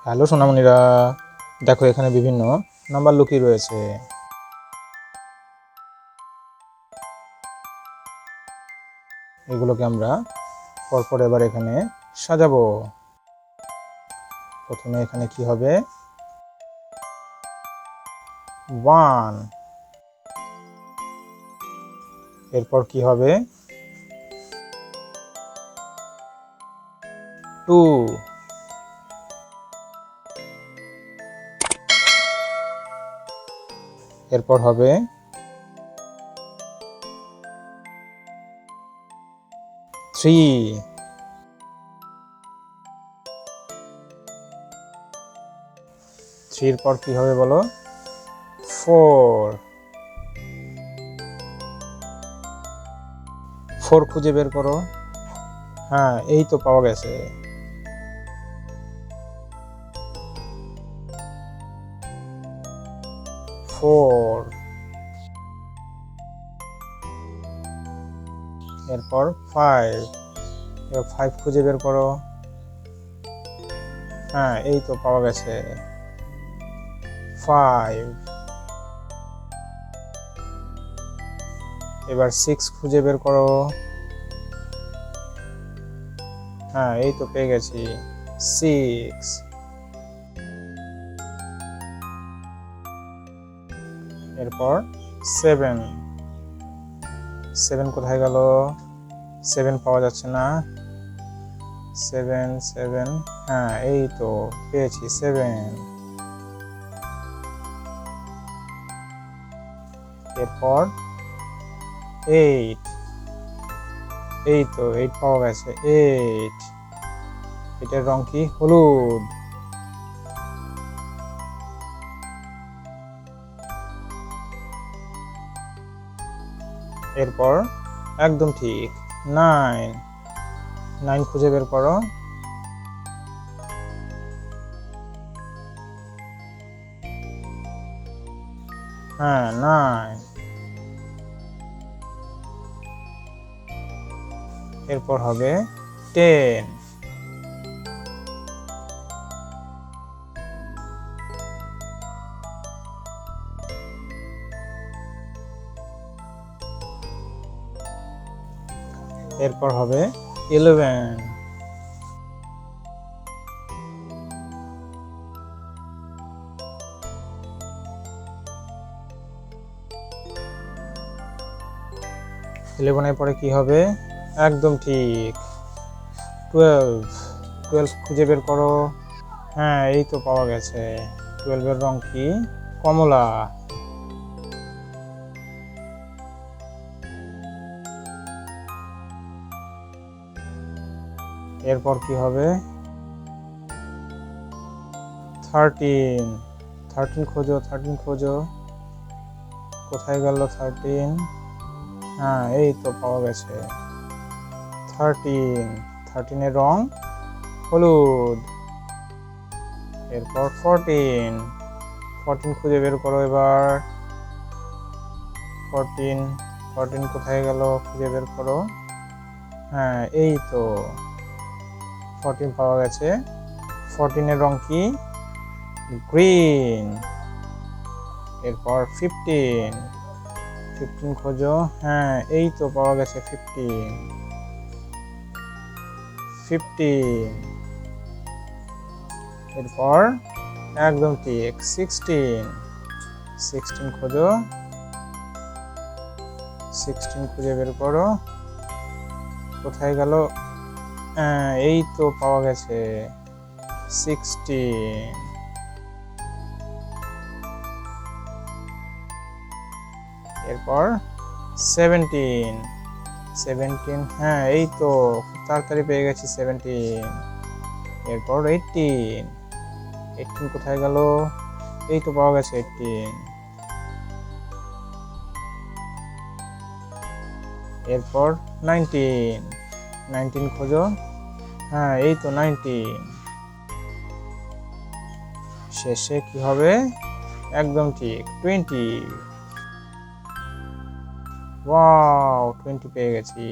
Hello সোনামণিরা, দেখো এখানে বিভিন্ন নাম্বার লুকিয়ে রয়েছে। এগুলোকে আমরা পরপর এবার এখানে সাজাবো। প্রথমে এখানে কি হবে? 1। এরপর কি হবে? 2। এরপর হবে 3। থ্রির পর কি হবে বলো? 4। 4 খুঁজে বের করো। হ্যাঁ, এই তো পাওয়া গেছে। 4। এরপর 5। এবার 5 খুঁজে বের করো। হ্যাঁ, এই তো পাওয়া গেছে 5। এবার 6 খুঁজে বের করো। হ্যাঁ, এই তো পেয়ে গেছি 6। এরপর 7। 7 কোথায় গেল? 7 পাওয়া যাচ্ছে না। 7 7। হ্যাঁ, এই তো পেয়েছি 7। এরপর 8। এই তো 8 পাওয়া গেছে 8। এটার রং কি? হলুদ। এরপর একদম ঠিক 9। 9 খুঁজে বের করো। হ্যাঁ, 9। এরপর হবে 10। এরপর হবে 11। ইলেভেনের পরে কি হবে? একদম ঠিক 12। 12 খুঁজে বের করো। হ্যাঁ, এই তো পাওয়া গেছে। 12 এর রং কি? কমলা। এরপর কি হবে? 13। 13 খোঁজো, 13 খোঁজো। কোথায় গেল 13? হ্যাঁ, এই তো পাওয়া গেছে 13। 13 এর রং হলুদ। এরপর 14। 14 খুঁজে বের করো এবার। 14। 14 কোথায় গেল? খুঁজে বের করো। হ্যাঁ, এই তো 14 পাওয়া গেছে। 14 এর রং কি? গ্রিন। এরপর 15। 15 খোঁজো। হ্যাঁ, এই তো পাওয়া গেছে 15। 15। এরপর একদম ঠিক 16। 16 খোঁজো। 16 খুঁজে বের করো। কোথায় গেল? এই তো পাওয়া গেছে 16। এরপর 17। 17। হ্যাঁ, এই তো খুব তাড়াতাড়ি পেয়ে গেছি 17। এরপর 18। 18 কোথায় গেল? এই তো পাওয়া গেছে 18। এরপর 19। 19 খোঁজো। হ্যাঁ, এই তো 19। শেষে কি হবে? একদম ঠিক 20। ওয়াও, 20 পেয়ে গেছি।